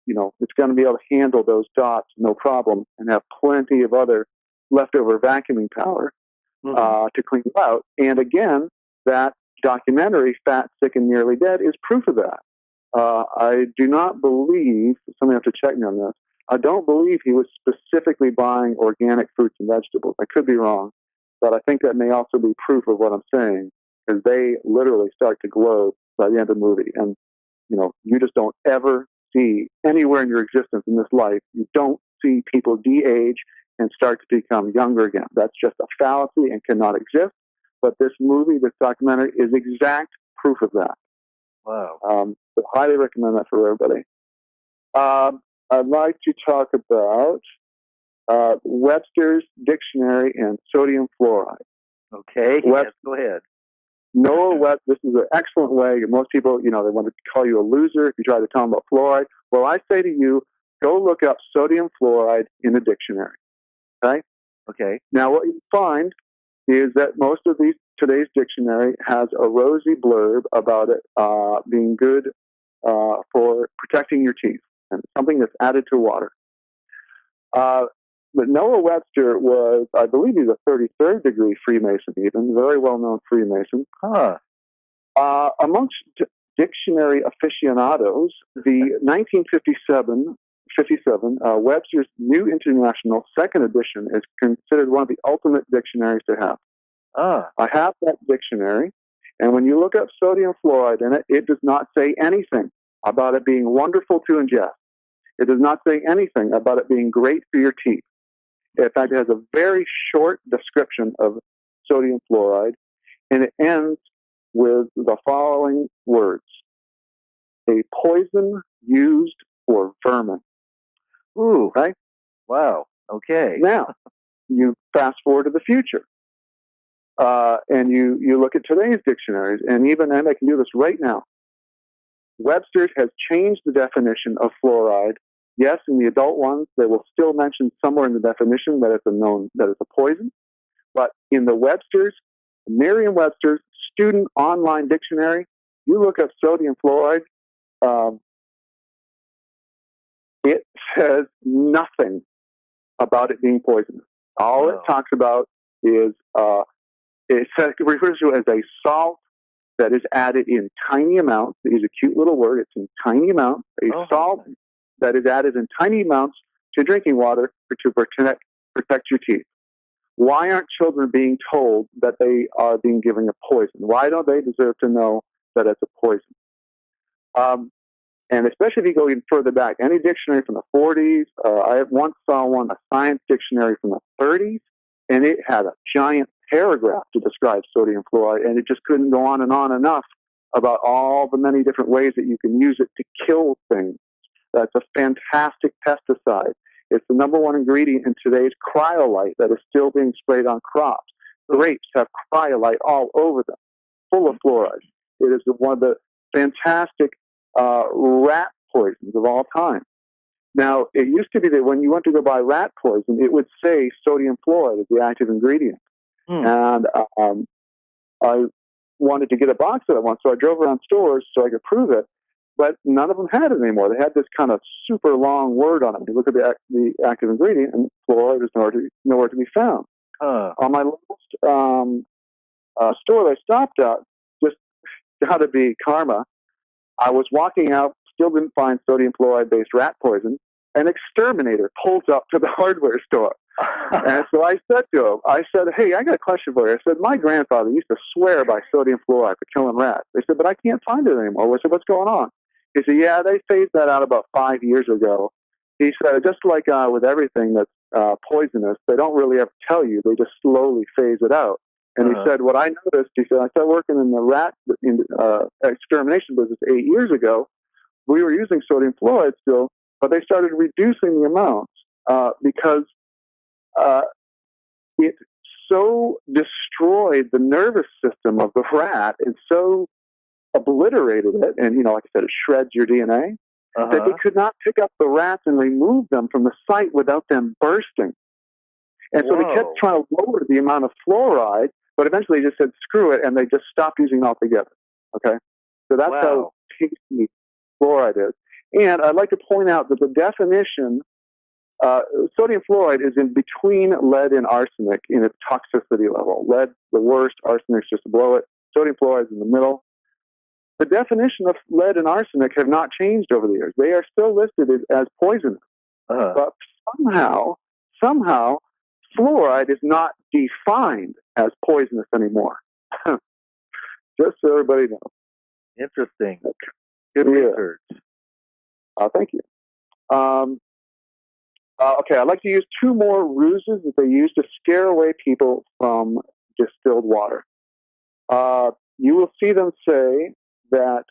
it's going to be able to handle those dots no problem, and have plenty of other leftover vacuuming power to clean it out. And again, that documentary, Fat, Sick, and Nearly Dead, is proof of that. I do not believe, somebody have to check me on this, I don't believe he was specifically buying organic fruits and vegetables. I could be wrong, but I think that may also be proof of what I'm saying, because they literally start to glow by the end of the movie. And, you just don't ever see anywhere in your existence in this life, you don't see people de-age and start to become younger again. That's just a fallacy and cannot exist. But this movie, this documentary, is exact proof of that. Wow. So highly recommend that for everybody. I'd like to talk about Webster's Dictionary and sodium fluoride. Okay, yes, go ahead. Noah Webster, this is an excellent way. Most people, they want to call you a loser if you try to tell them about fluoride. Well, I say to you, go look up sodium fluoride in the dictionary. Okay? Okay. Now, what you find is that most of these today's dictionary has a rosy blurb about it being good for protecting your teeth, and something that's added to water. But Noah Webster was, I believe he's a 33rd degree Freemason, even, very well-known Freemason. Huh. Amongst dictionary aficionados, the 1957 Webster's New International Second Edition is considered one of the ultimate dictionaries to have. I have that dictionary, and when you look up sodium fluoride in it, it does not say anything about it being wonderful to ingest. It does not say anything about it being great for your teeth. In fact, it has a very short description of sodium fluoride, and it ends with the following words: a poison used for vermin. Ooh. Right? Wow. Okay. Now, you fast forward to the future, and you look at today's dictionaries, and even I can do this right now. Webster's has changed the definition of fluoride. Yes, in the adult ones, they will still mention somewhere in the definition that it's a poison. But in the Webster's, Merriam-Webster's student online dictionary, you look up sodium fluoride, it says nothing about it being poisonous. All it talks about is it refers to it as a salt that is added in tiny amounts. It is a cute little word. It's in tiny amounts. A salt that is added in tiny amounts to drinking water to protect your teeth. Why aren't children being told that they are being given a poison? Why don't they deserve to know that it's a poison? And especially if you go even further back, any dictionary from the 40s, I once saw a science dictionary from the 30s, and it had a giant paragraph to describe sodium fluoride, and it just couldn't go on enough about all the many different ways that you can use it to kill things. That's a fantastic pesticide. It's the number one ingredient in today's cryolite that is still being sprayed on crops. Grapes have cryolite all over them, full of fluoride. It is one of the fantastic rat poisons of all time. Now, it used to be that when you went to go buy rat poison, it would say sodium fluoride is the active ingredient. And I wanted to get a box of it once, so I drove around stores so I could prove it. But none of them had it anymore. They had this kind of super long word on it. You look at the active ingredient, and fluoride is nowhere to be found. On my last store that I stopped at, just got to be karma, I was walking out, still didn't find sodium fluoride-based rat poison. An exterminator pulls up to the hardware store. And so I said to him, hey, I got a question for you. I said, my grandfather used to swear by sodium fluoride for killing rats. They said, but I can't find it anymore. I said, what's going on? He said, yeah, they phased that out about 5 years ago. He said, just like with everything that's poisonous, they don't really ever tell you. They just slowly phase it out. And he said, what I noticed, he said, I started working in the rat extermination business 8 years ago. We were using sodium fluoride still, but they started reducing the amounts because it so destroyed the nervous system of the rat and so obliterated it, and like I said, it shreds your DNA, that they could not pick up the rats and remove them from the site without them bursting. And so they kept trying to lower the amount of fluoride, but eventually they just said, screw it, and they just stopped using it altogether. Okay? So that's how tasty fluoride is. And I'd like to point out that the definition, sodium fluoride is in between lead and arsenic in its toxicity level. Lead, the worst, arsenic's just below it. Sodium fluoride is in the middle. The definition of lead and arsenic have not changed over the years. They are still listed as poisonous. But somehow, fluoride is not defined as poisonous anymore. Just so everybody knows. Interesting. Good research. Thank you. Okay, I'd like to use two more ruses that they use to scare away people from distilled water. You will see them say that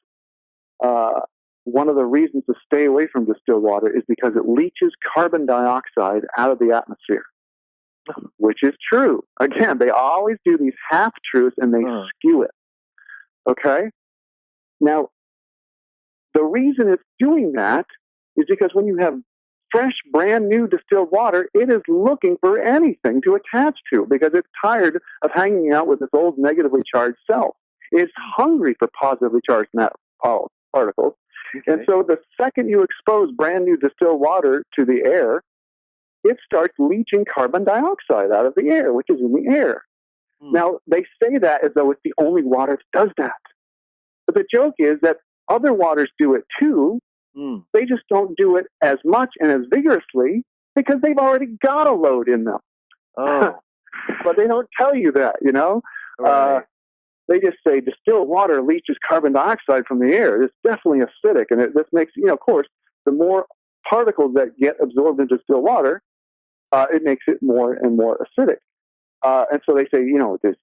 one of the reasons to stay away from distilled water is because it leaches carbon dioxide out of the atmosphere, which is true. Again, they always do these half-truths and they skew it. Okay? Now, the reason it's doing that is because when you have fresh, brand new distilled water, it is looking for anything to attach to because it's tired of hanging out with its old negatively charged self. It's hungry for positively charged particles. Okay. And so the second you expose brand new distilled water to the air, it starts leaching carbon dioxide out of the air, which is in the air. Now, they say that as though it's the only water that does that. But the joke is that other waters do it too. They just don't do it as much and as vigorously because they've already got a load in them. Oh. But they don't tell you that, you know? Right. They just say distilled water leaches carbon dioxide from the air. It's definitely acidic. And this makes, of course, the more particles that get absorbed into distilled water, it makes it more and more acidic. And so they say,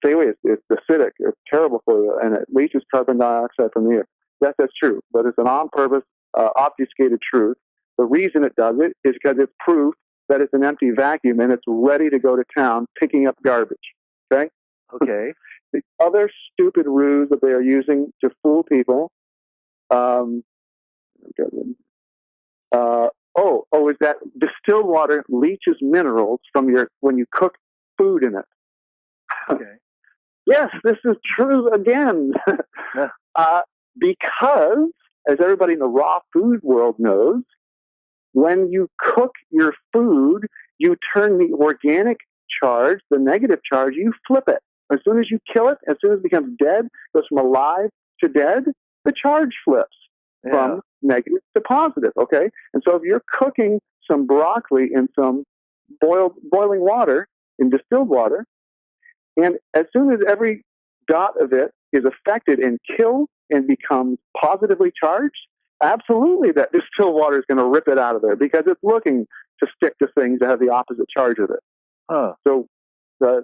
stay away. It's acidic. It's terrible for you. And it leaches carbon dioxide from the air. Yes, that's true. But it's an on-purpose, obfuscated truth. The reason it does it is because it's proof that it's an empty vacuum and it's ready to go to town picking up garbage. Okay? Okay. The other stupid ruse that they are using to fool people is that distilled water leaches minerals from when you cook food in it. Okay. Yes, this is true again. Because, as everybody in the raw food world knows, when you cook your food, you turn the organic charge, the negative charge, you flip it. As soon as you kill it, as soon as it becomes dead, goes from alive to dead, the charge flips from negative to positive, okay? And so if you're cooking some broccoli in some boiling water, in distilled water, and as soon as every dot of it is affected and killed and becomes positively charged, absolutely that distilled water is going to rip it out of there because it's looking to stick to things that have the opposite charge of it. So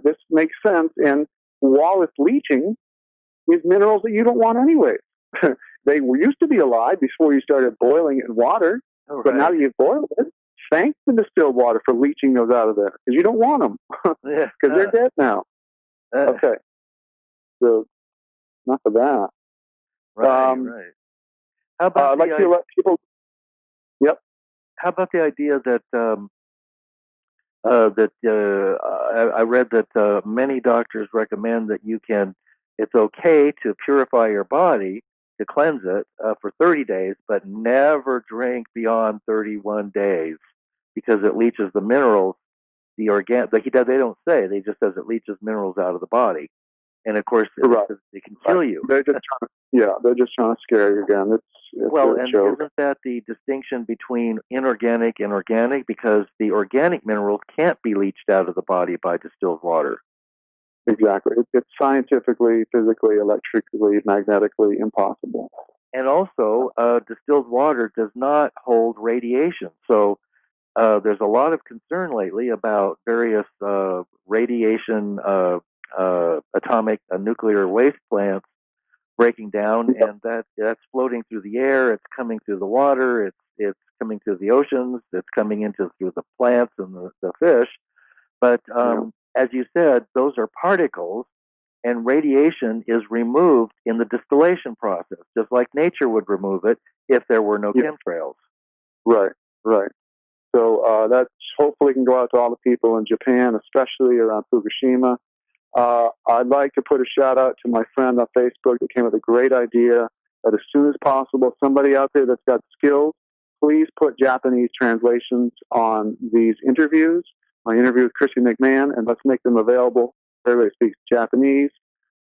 this makes sense. And while it's leaching, these minerals that you don't want anyway. They used to be alive before you started boiling it in water, but now that you've boiled it, thank the distilled water for leaching those out of there because you don't want them because they're dead now. Okay, so enough of that. Right. How about I'd like to let people. Yep. How about the idea that I read that many doctors recommend that it's okay to purify your body, to cleanse it for 30 days, but never drink beyond 31 days because it leaches the minerals, the organic. They don't say. They just says it leaches minerals out of the body, and of course it can kill you. They're just trying to scare you again. It's and isn't that the distinction between inorganic and organic? Because the organic minerals can't be leached out of the body by distilled water. Exactly. It's scientifically, physically, electrically, magnetically impossible. And also, distilled water does not hold radiation. So there's a lot of concern lately about various radiation, atomic, nuclear waste plants breaking down, and that's floating through the air. It's coming through the water. It's coming through the oceans. It's coming through the plants and the fish. But as you said, those are particles, and radiation is removed in the distillation process, just like nature would remove it if there were no chemtrails. Right. So that hopefully can go out to all the people in Japan, especially around Fukushima. I'd like to put a shout out to my friend on Facebook that came up with a great idea that as soon as possible, somebody out there that's got skills, please put Japanese translations on these interviews. My interview with Chrissy McMahon, and let's make them available. Everybody speaks Japanese,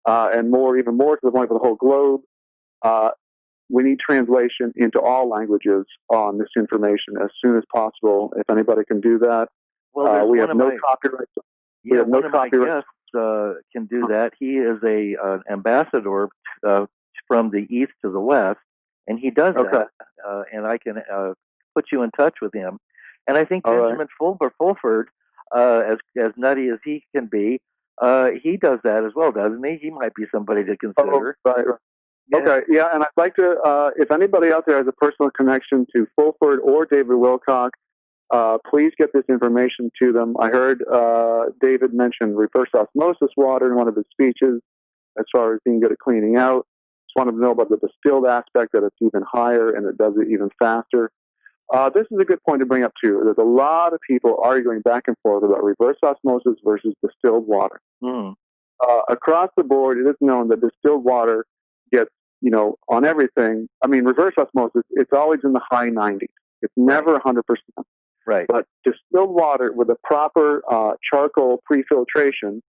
and even more to the point for the whole globe. We need translation into all languages on this information as soon as possible. If anybody can do that, we have no copyright. Yeah, one of my guests can do that. He is an ambassador from the east to the west, and he does that. And I can put you in touch with him. And I think Benjamin Fulford, as nutty as he can be, he does that as well, doesn't he? He might be somebody to consider. Right. Yeah. Okay, yeah, and I'd like to, if anybody out there has a personal connection to Fulford or David Wilcock, please get this information to them. I heard David mention reverse osmosis water in one of his speeches as far as being good at cleaning out. Just wanted to know about the distilled aspect, that it's even higher and it does it even faster. This is a good point to bring up, too. There's a lot of people arguing back and forth about reverse osmosis versus distilled water. Mm. Across the board, it is known that distilled water gets, on everything. I mean, reverse osmosis, it's always in the high 90s. It's never 100%. Right. But distilled water with a proper charcoal pre-filtration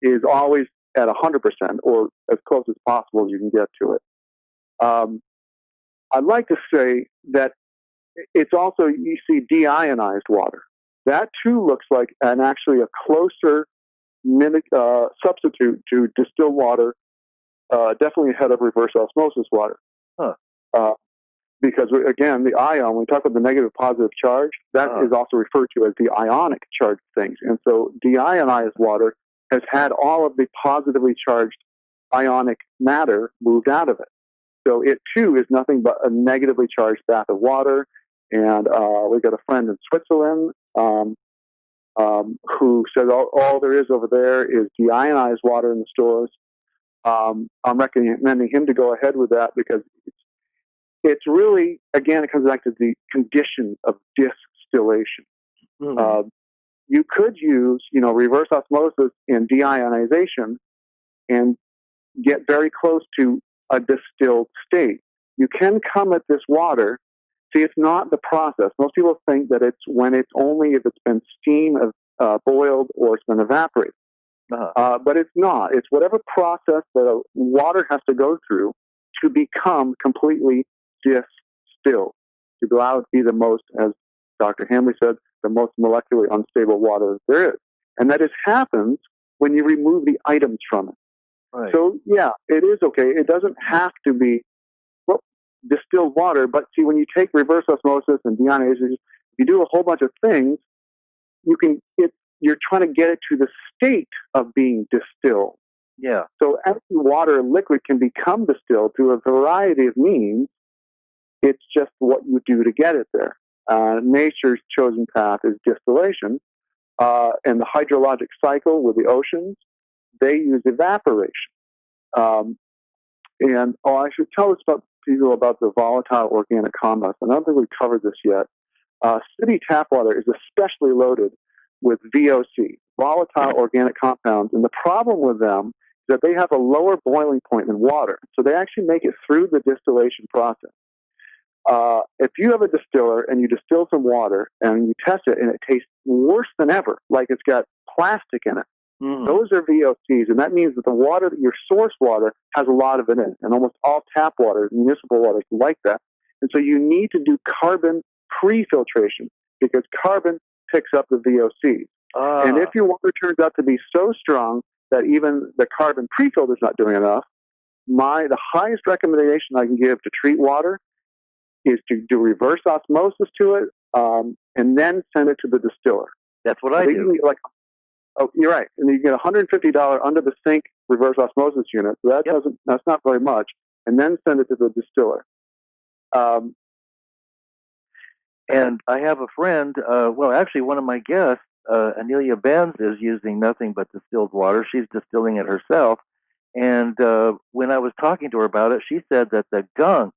is always at 100%, or as close as possible as you can get to it. I'd like to say that it's also, you see deionized water. That too looks like actually a closer substitute to distilled water, definitely ahead of reverse osmosis water. Huh. Because, again, the ion, when we talk about the negative positive charge, that is also referred to as the ionic charged things. And so deionized water has had all of the positively charged ionic matter moved out of it. So it, too, is nothing but a negatively charged bath of water. And we've got a friend in Switzerland who says all there is over there is deionized water in the stores. I'm recommending him to go ahead with that because it's really, again, it comes back to the condition of distillation. Mm-hmm. You could use, reverse osmosis and deionization and get very close to a distilled state. You can come at this water. See, it's not the process. Most people think that it's when it's only if it's been steam boiled or it's been evaporated. Uh-huh. But it's not. It's whatever process that water has to go through to become completely distilled, to go out and be the most, as Dr. Hamley said, the most molecularly unstable water there is. And that happens when you remove the items from it. Right. So, yeah, it is okay. It doesn't have to be distilled water, but see, when you take reverse osmosis and deionization, you do a whole bunch of things, you're trying to get it to the state of being distilled. Yeah. So empty water liquid can become distilled through a variety of means. It's just what you do to get it there. Nature's chosen path is distillation. And the hydrologic cycle with the oceans, they use evaporation. I should tell people about the volatile organic compounds. I don't think we've covered this yet. City tap water is especially loaded with VOC, volatile organic compounds. And the problem with them is that they have a lower boiling point than water. So they actually make it through the distillation process. If you have a distiller and you distill some water and you test it and it tastes worse than ever, like it's got plastic in it, those are VOCs. And that means that the water, your source water, has a lot of it in it. And almost all tap water, municipal water, is like that. And so you need to do carbon pre-filtration because carbon picks up the VOCs. And if your water turns out to be so strong that even the carbon pre-filter is not doing enough, the highest recommendation I can give to treat water is to do reverse osmosis to it and then send it to the distiller. That's what I do. You're right. And you get $150 under the sink reverse osmosis unit. So that's not very much. And then send it to the distiller. And I have a friend, actually one of my guests, Amelia Benz, is using nothing but distilled water. She's distilling it herself. And when I was talking to her about it, she said that the gunk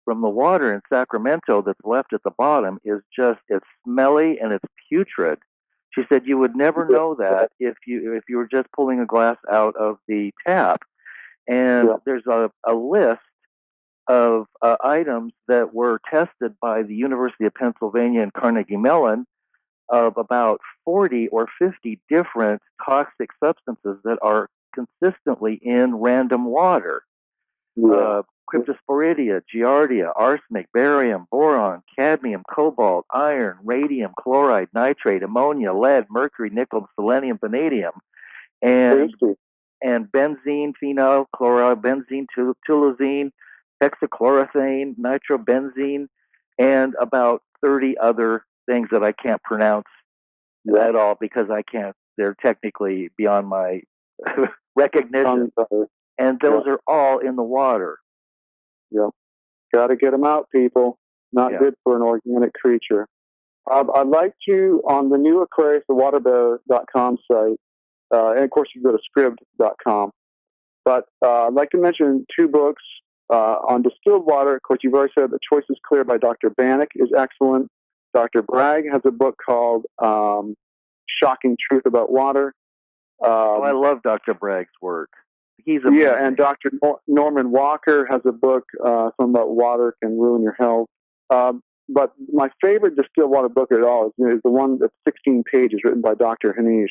from the water in Sacramento that's left at the bottom is it's smelly and it's putrid. She said you would never know that if you were just pulling a glass out of the tap. And there's a list of items that were tested by the University of Pennsylvania and Carnegie Mellon of about 40 or 50 different toxic substances that are consistently in random water. Cryptosporidia, giardia, arsenic, barium, boron, cadmium, cobalt, iron, radium, chloride, nitrate, ammonia, lead, mercury, nickel, selenium, vanadium, and benzene, phenyl, chloride, benzene, toluene, hexachlorothane, nitrobenzene, and about 30 other things that I can't pronounce at all because they're technically beyond my recognition. And those are all in the water. Yep. Got to get them out, people. Not good for an organic creature. I'd like to, on the new Aquarius, the waterbearer.com site, and of course you can go to scribd.com, but I'd like to mention 2 books On distilled water, of course, you've already said The Choice is Clear by Dr. Bannock is excellent. Dr. Bragg has a book called Shocking Truth About Water. I love Dr. Bragg's work. He's Yeah, amazing. and Dr. Norman Walker has a book, something about water can ruin your health. But my favorite distilled water book at all is the one that's 16 pages, written by Dr. Hanish.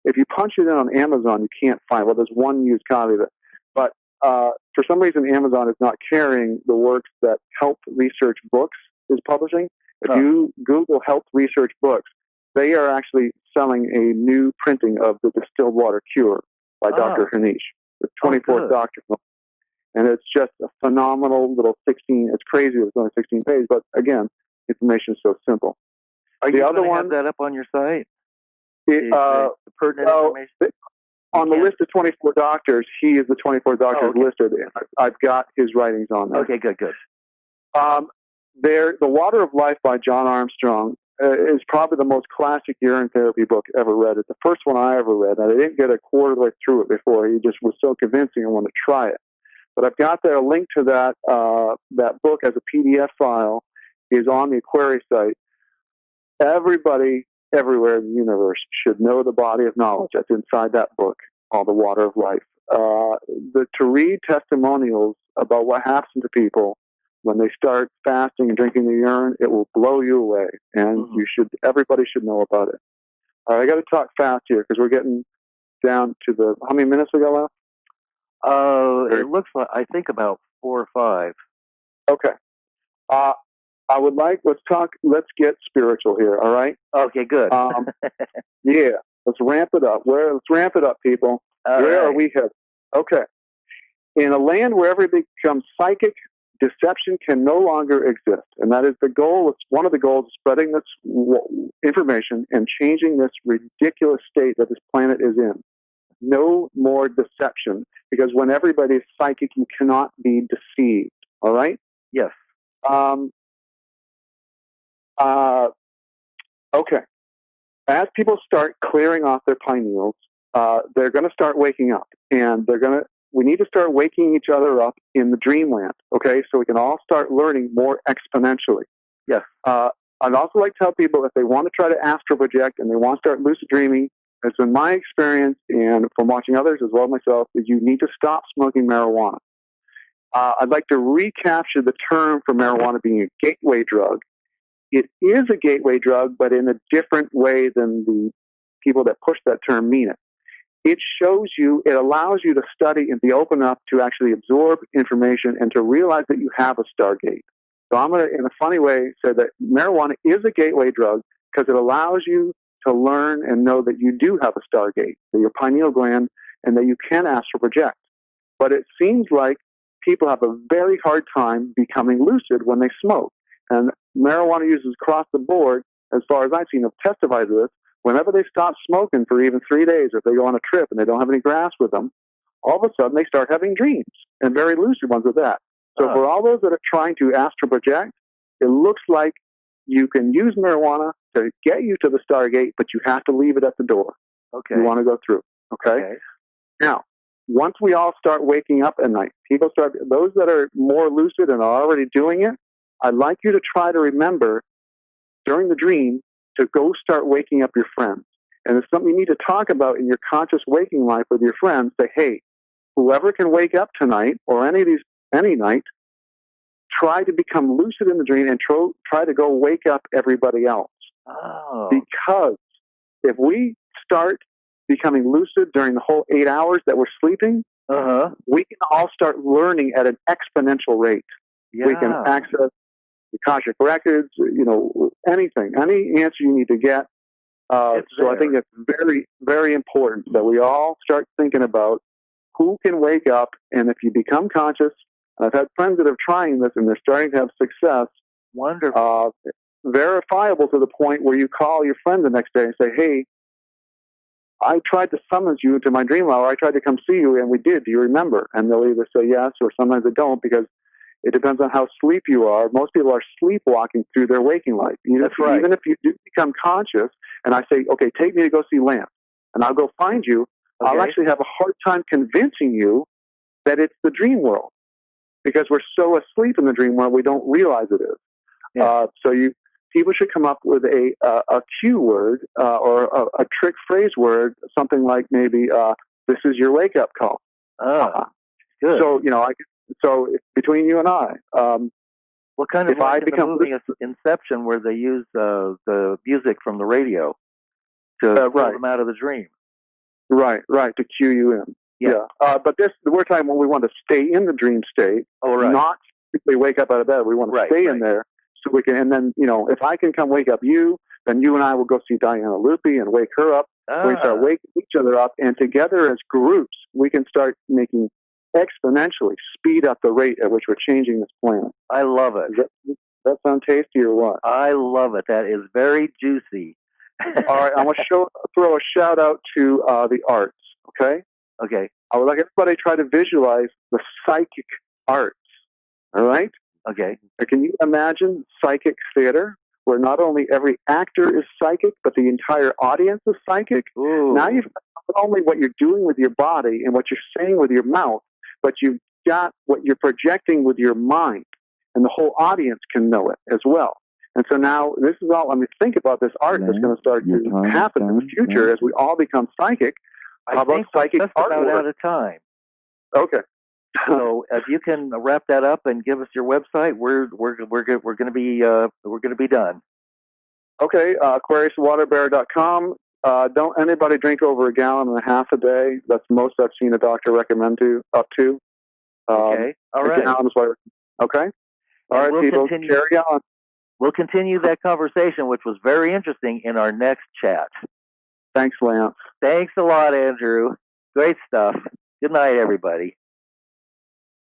If you punch it in on Amazon, you can't find it. Well, there's one used copy of it. But for some reason, Amazon is not carrying the works that Health Research Books is publishing. If you Google Health Research Books, they are actually selling a new printing of the Distilled Water Cure by Dr. Hanish, the 24th doctor. And it's just a phenomenal little 16. It's crazy. It's only 16 pages, but again, information is so simple. Are you going to have that up on your site? The pertinent information? On the list of 24 doctors, he is the 24th doctor listed. I've got his writings on there. Okay, good. The Water of Life by John Armstrong is probably the most classic urine therapy book ever read. It's the first one I ever read, and I didn't get a quarter of the way through it before. He just was so convincing I wanted to try it. But I've got there a link to that book as a PDF file is on the Aquari site. Everybody everywhere in the universe should know the body of knowledge that's inside that book, called The Water of Life. To read testimonials about what happens to people when they start fasting and drinking the urine, it will blow you away, and everybody should know about it. All right, I got to talk fast here because we're getting down to how many minutes we got left? It looks like, I think about 4 or 5. Okay. I would like, let's get spiritual here, all right? Okay, good. Yeah, let's ramp it up. Let's ramp it up, people. Where are we headed? Okay. In a land where everything becomes psychic, deception can no longer exist. And that is the goal. It's one of the goals of spreading this information and changing this ridiculous state that this planet is in. No more deception, because when everybody is psychic, you cannot be deceived. All right? Yes. Okay. As people start clearing off their pineals, they're going to start waking up, and we need to start waking each other up in the dreamland, okay? So we can all start learning more exponentially. Yes. I'd also like to tell people if they want to try to astral project and they want to start lucid dreaming, it's been my experience and from watching others as well as myself, is you need to stop smoking marijuana. I'd like to recapture the term for marijuana being a gateway drug. It is a gateway drug, but in a different way than the people that push that term mean it. It allows you to study and be open up to actually absorb information and to realize that you have a stargate. So I'm going to, in a funny way, say that marijuana is a gateway drug because it allows you to learn and know that you do have a stargate, that your pineal gland, and that you can astral project. But it seems like people have a very hard time becoming lucid when they smoke. And marijuana users across the board, as far as I've seen, have testified to this. Whenever they stop smoking for even 3 days, or if they go on a trip and they don't have any grass with them, all of a sudden they start having dreams, and very lucid ones at that. So for all those that are trying to astral project, it looks like you can use marijuana to get you to the Stargate, but you have to leave it at the door. Okay. You want to go through. Okay? Now, once we all start waking up at night, those that are more lucid and are already doing it, I'd like you to try to remember during the dream to go start waking up your friends. And it's something you need to talk about in your conscious waking life with your friends. Say, hey, whoever can wake up tonight or any night, try to become lucid in the dream and try to go wake up everybody else. Oh. Because if we start becoming lucid during the whole 8 hours that we're sleeping, we can all start learning at an exponential rate. Yeah. We can access the Akashic records, anything, any answer you need to get. So I think it's very, very important that we all start thinking about who can wake up. And if you become conscious, and I've had friends that are trying this and they're starting to have success. Wonderful. Verifiable to the point where you call your friend the next day and say, hey, I tried to summon you into my dream hour. I tried to come see you, and we did. Do you remember? And they'll either say yes, or sometimes they don't, because it depends on how asleep you are. Most people are sleepwalking through their waking life. Even if you do become conscious, and I say, okay, take me to go see Lance, and I'll go find you, I'll actually have a hard time convincing you that it's the dream world. because we're so asleep in the dream world we don't realize it is. Yeah. People should come up with a cue word or a trick phrase word, something like maybe "This is your wake up call." Good. So between you and I, what kind of if I become movie Inception where they use the music from the radio to pull them out of the dream? Right, to cue you in. Yeah. But we're talking when we want to stay in the dream state. Oh, right. Not simply wake up out of bed. We want to stay in there so we can. And then if I can come wake up you, then you and I will go see Diana Lupi and wake her up. We start waking each other up, and together as groups, we can start making exponentially speed up the rate at which we're changing this planet. I love it. Does that sound tasty or what? I love it. That is very juicy. All right, I want to throw a shout out to the arts. Okay. Okay. I would like everybody to try to visualize the psychic arts. All right. Okay. Can you imagine psychic theater where not only every actor is psychic, but the entire audience is psychic? Ooh. Now you've got not only what you're doing with your body and what you're saying with your mouth, but you've got what you're projecting with your mind, and the whole audience can know it as well. And so now this is all, think about this art that's going to start to happen in the future as we all become psychic. How about psychic art? About out of time. Okay. So if you can wrap that up and give us your website, we're going to be done. Okay. AquariusWaterBear.com. Don't anybody drink over 1.5 gallons a day. That's most I've seen a doctor recommend up to. Okay. All right. Okay. All right, people. Carry on. We'll continue that conversation, which was very interesting, in our next chat. Thanks, Lance. Thanks a lot, Andrew. Great stuff. Good night, everybody.